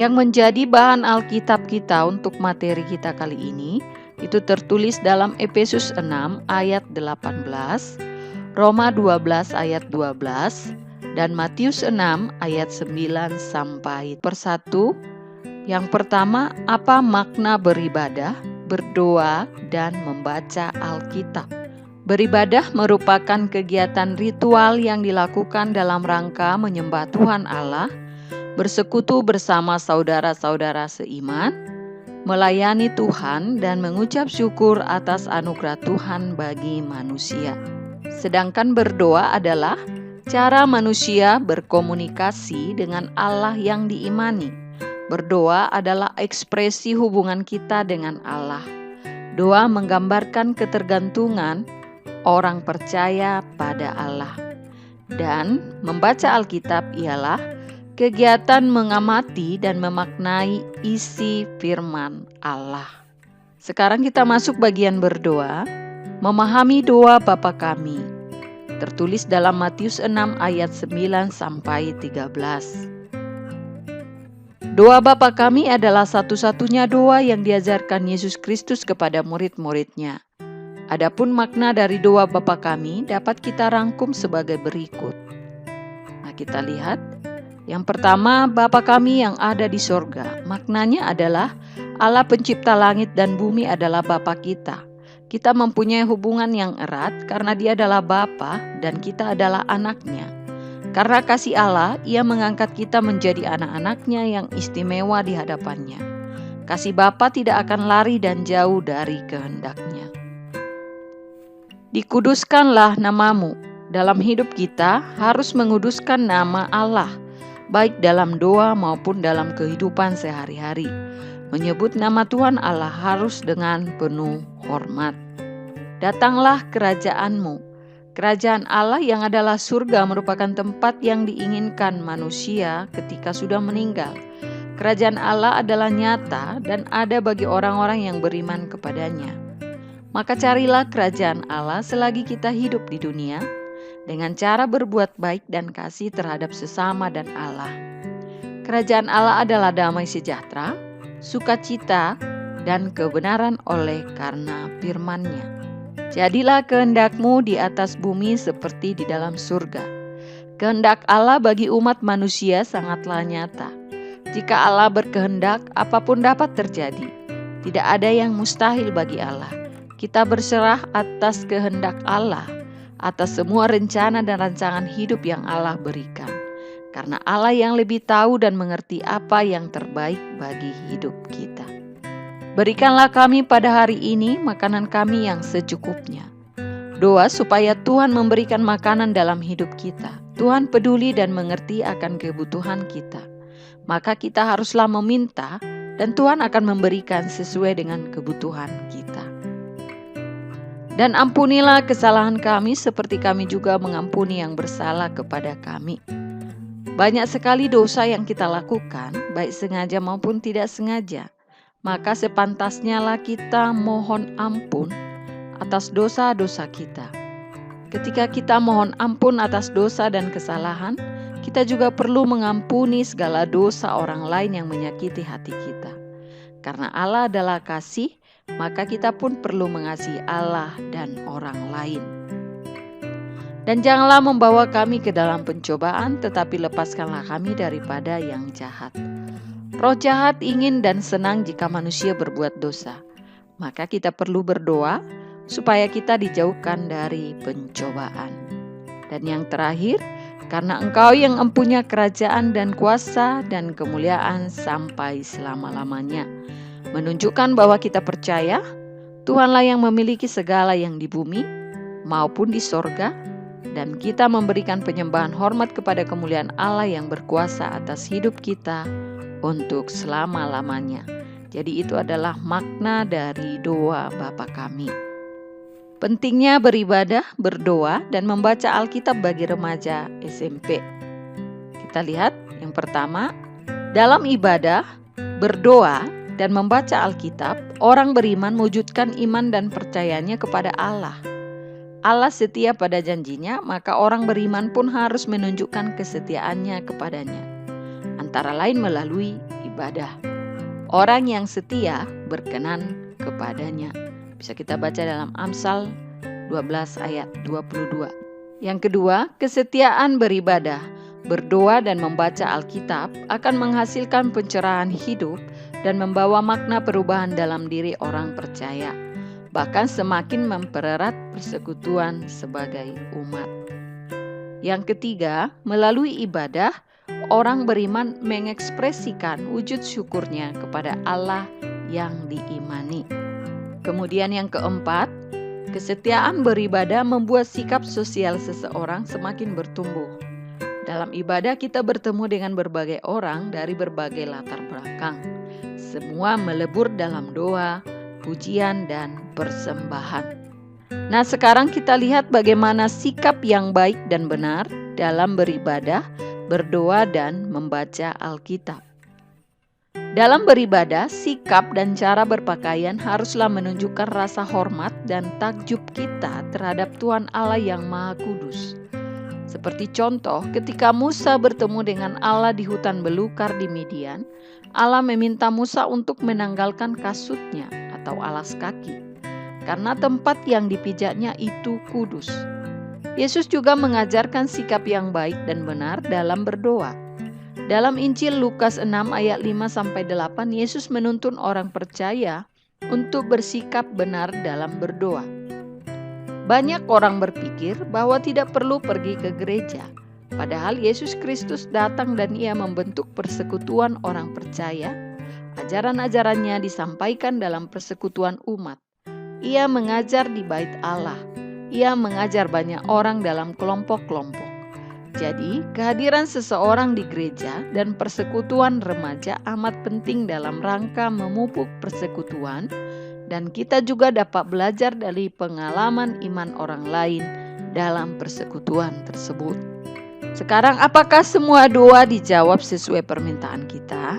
Yang menjadi bahan Alkitab kita untuk materi kita kali ini, itu tertulis dalam Efesus 6 ayat 18, Roma 12 ayat 12, dan Matius 6 ayat 9 sampai persatu. Yang pertama, apa makna beribadah, berdoa, dan membaca Alkitab? Beribadah merupakan kegiatan ritual yang dilakukan dalam rangka menyembah Tuhan Allah, bersekutu bersama saudara-saudara seiman, melayani Tuhan, dan mengucap syukur atas anugerah Tuhan bagi manusia. Sedangkan berdoa adalah cara manusia berkomunikasi dengan Allah yang diimani. Berdoa adalah ekspresi hubungan kita dengan Allah. Doa menggambarkan ketergantungan orang percaya pada Allah. Dan membaca Alkitab ialah kegiatan mengamati dan memaknai isi firman Allah. Sekarang kita masuk bagian berdoa, memahami doa Bapa kami. Tertulis dalam Matius 6 ayat 9 sampai 13. Doa Bapa kami adalah satu-satunya doa yang diajarkan Yesus Kristus kepada murid-muridnya. Adapun makna dari doa Bapa kami dapat kita rangkum sebagai berikut. Nah, kita lihat. Yang pertama, Bapa kami yang ada di sorga. Maknanya adalah Allah pencipta langit dan bumi adalah Bapa kita. Kita mempunyai hubungan yang erat karena Dia adalah Bapa dan kita adalah anaknya. Karena kasih Allah, Ia mengangkat kita menjadi anak-anaknya yang istimewa di hadapannya. Kasih Bapa tidak akan lari dan jauh dari kehendaknya. Dikuduskanlah namamu. Dalam hidup kita harus menguduskan nama Allah, baik dalam doa maupun dalam kehidupan sehari-hari. Menyebut nama Tuhan Allah harus dengan penuh hormat. Datanglah kerajaanmu. Kerajaan Allah yang adalah surga merupakan tempat yang diinginkan manusia ketika sudah meninggal. Kerajaan Allah adalah nyata dan ada bagi orang-orang yang beriman kepadanya. Maka carilah kerajaan Allah selagi kita hidup di dunia dengan cara berbuat baik dan kasih terhadap sesama dan Allah. Kerajaan Allah adalah damai sejahtera, sukacita, dan kebenaran oleh karena firman-Nya. Jadilah kehendak-Mu di atas bumi seperti di dalam surga. Kehendak Allah bagi umat manusia sangatlah nyata. Jika Allah berkehendak, apapun dapat terjadi. Tidak ada yang mustahil bagi Allah. Kita berserah atas kehendak Allah, atas semua rencana dan rancangan hidup yang Allah berikan. Karena Allah yang lebih tahu dan mengerti apa yang terbaik bagi hidup kita. Berikanlah kami pada hari ini makanan kami yang secukupnya. Doa supaya Tuhan memberikan makanan dalam hidup kita. Tuhan peduli dan mengerti akan kebutuhan kita. Maka kita haruslah meminta dan Tuhan akan memberikan sesuai dengan kebutuhan kita. Dan ampunilah kesalahan kami seperti kami juga mengampuni yang bersalah kepada kami. Banyak sekali dosa yang kita lakukan, baik sengaja maupun tidak sengaja. Maka sepantasnya lah kita mohon ampun atas dosa-dosa kita. Ketika kita mohon ampun atas dosa dan kesalahan, kita juga perlu mengampuni segala dosa orang lain yang menyakiti hati kita. Karena Allah adalah kasih, maka kita pun perlu mengasihi Allah dan orang lain. Dan janganlah membawa kami ke dalam pencobaan, tetapi lepaskanlah kami daripada yang jahat. Roh jahat ingin dan senang jika manusia berbuat dosa. Maka kita perlu berdoa supaya kita dijauhkan dari pencobaan. Dan yang terakhir, karena Engkau yang empunya kerajaan dan kuasa dan kemuliaan sampai selama-lamanya. Menunjukkan bahwa kita percaya Tuhanlah yang memiliki segala yang di bumi maupun di sorga, dan kita memberikan penyembahan hormat kepada kemuliaan Allah yang berkuasa atas hidup kita untuk selama-lamanya. Jadi itu adalah makna dari doa Bapa kami. Pentingnya beribadah, berdoa, dan membaca Alkitab bagi remaja SMP. Kita lihat yang pertama, dalam ibadah, berdoa, dan membaca Alkitab, orang beriman mewujudkan iman dan percayanya kepada Allah. Allah setia pada janjinya, maka orang beriman pun harus menunjukkan kesetiaannya kepadanya. Antara lain melalui beribadah. Orang yang setia berkenan kepadanya. Bisa kita baca dalam Amsal 12 ayat 22. Yang kedua, kesetiaan beribadah, berdoa dan membaca Alkitab akan menghasilkan pencerahan hidup dan membawa makna perubahan dalam diri orang percaya. Bahkan semakin mempererat persekutuan sebagai umat. Yang ketiga, melalui ibadah, orang beriman mengekspresikan wujud syukurnya kepada Allah yang diimani. Kemudian yang keempat, kesetiaan beribadah membuat sikap sosial seseorang semakin bertumbuh. Dalam ibadah kita bertemu dengan berbagai orang dari berbagai latar belakang. Semua melebur dalam doa, pujian, dan persembahan. Nah, sekarang kita lihat bagaimana sikap yang baik dan benar dalam beribadah, berdoa, dan membaca Alkitab. Dalam beribadah, sikap dan cara berpakaian haruslah menunjukkan rasa hormat dan takjub kita terhadap Tuhan Allah yang Maha Kudus. Seperti contoh, ketika Musa bertemu dengan Allah di hutan belukar di Midian, Allah meminta Musa untuk menanggalkan kasutnya atau alas kaki, karena tempat yang dipijatnya itu kudus. Yesus juga mengajarkan sikap yang baik dan benar dalam berdoa. Dalam Injil Lukas 6 ayat 5-8, Yesus menuntun orang percaya untuk bersikap benar dalam berdoa. Banyak orang berpikir bahwa tidak perlu pergi ke gereja, padahal Yesus Kristus datang dan Ia membentuk persekutuan orang percaya. Ajaran-ajarannya disampaikan dalam persekutuan umat. Ia mengajar di bait Allah. Ia mengajar banyak orang dalam kelompok-kelompok. Jadi, kehadiran seseorang di gereja dan persekutuan remaja amat penting dalam rangka memupuk persekutuan, dan kita juga dapat belajar dari pengalaman iman orang lain dalam persekutuan tersebut. Sekarang, apakah semua doa dijawab sesuai permintaan kita?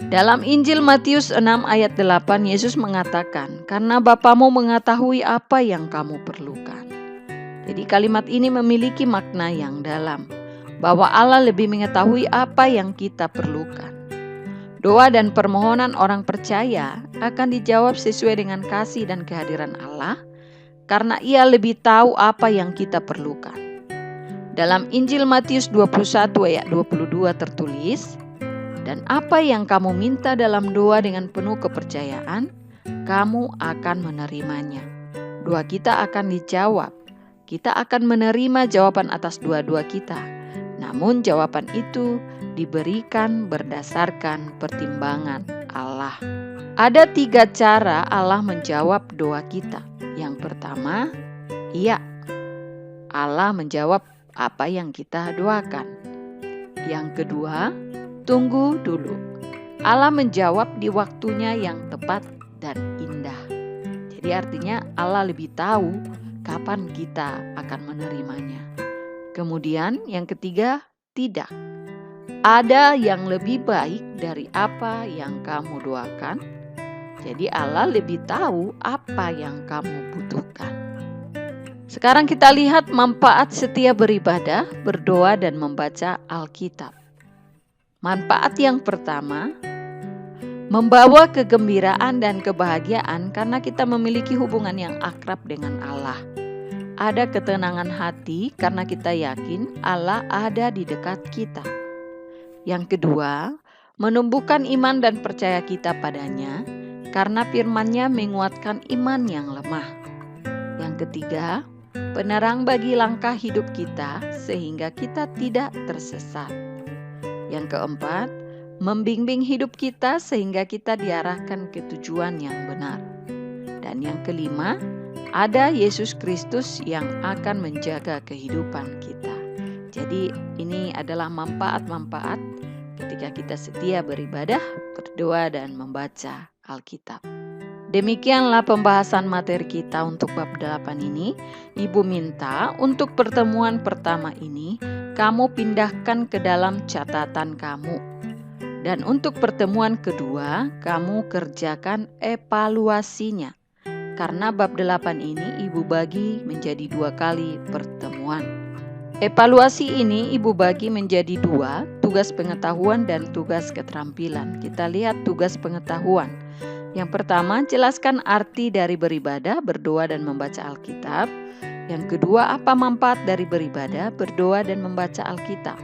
Dalam Injil Matius 6 ayat 8, Yesus mengatakan, "Karena Bapamu mengetahui apa yang kamu perlukan." Jadi kalimat ini memiliki makna yang dalam, bahwa Allah lebih mengetahui apa yang kita perlukan. Doa dan permohonan orang percaya akan dijawab sesuai dengan kasih dan kehadiran Allah, karena Ia lebih tahu apa yang kita perlukan. Dalam Injil Matius 21 ayat 22 tertulis, "Dan apa yang kamu minta dalam doa dengan penuh kepercayaan, kamu akan menerimanya." Doa kita akan dijawab. Kita akan menerima jawaban atas doa-doa kita. Namun jawaban itu diberikan berdasarkan pertimbangan Allah. Ada 3 cara Allah menjawab doa kita. Yang pertama, iya, Allah menjawab apa yang kita doakan. Yang kedua, tunggu dulu. Allah menjawab di waktunya yang tepat dan indah. Jadi artinya Allah lebih tahu kapan kita akan menerimanya. Kemudian yang ketiga, tidak. Ada yang lebih baik dari apa yang kamu doakan. Jadi Allah lebih tahu apa yang kamu butuhkan. Sekarang kita lihat manfaat setia beribadah, berdoa, dan membaca Alkitab. Manfaat yang pertama, membawa kegembiraan dan kebahagiaan karena kita memiliki hubungan yang akrab dengan Allah. Ada ketenangan hati karena kita yakin Allah ada di dekat kita. Yang kedua, menumbuhkan iman dan percaya kita padanya karena firman-Nya menguatkan iman yang lemah. Yang ketiga, penerang bagi langkah hidup kita sehingga kita tidak tersesat. Yang keempat, membimbing hidup kita sehingga kita diarahkan ke tujuan yang benar. Dan yang kelima, ada Yesus Kristus yang akan menjaga kehidupan kita. Jadi ini adalah manfaat-manfaat ketika kita setia beribadah, berdoa, dan membaca Alkitab. Demikianlah pembahasan materi kita untuk bab 8 ini. Ibu minta untuk pertemuan pertama ini, kamu pindahkan ke dalam catatan kamu. Dan untuk pertemuan kedua, kamu kerjakan evaluasinya. Karena bab 8 ini ibu bagi menjadi 2 kali pertemuan. Evaluasi ini Ibu bagi menjadi dua, tugas pengetahuan dan tugas keterampilan. Kita lihat tugas pengetahuan. Yang pertama, jelaskan arti dari beribadah, berdoa dan membaca Alkitab. Yang kedua, apa manfaat dari beribadah, berdoa dan membaca Alkitab.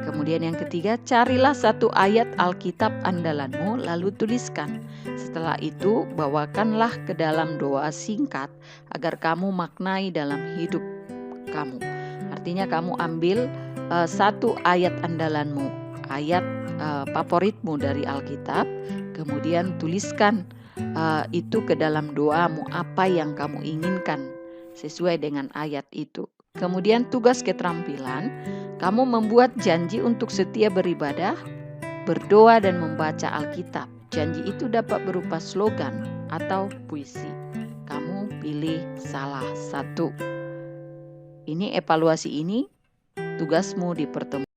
Kemudian yang ketiga, carilah satu ayat Alkitab andalanmu lalu tuliskan. Setelah itu, bawakanlah ke dalam doa singkat agar kamu maknai dalam hidup kamu. Artinya kamu ambil satu ayat andalanmu, ayat favoritmu dari Alkitab, kemudian tuliskan itu ke dalam doamu, apa yang kamu inginkan sesuai dengan ayat itu. Kemudian tugas keterampilan, kamu membuat janji untuk setia beribadah, berdoa dan membaca Alkitab. Janji itu dapat berupa slogan atau puisi. Kamu pilih salah satu. Ini evaluasi ini, tugasmu di pertemuan.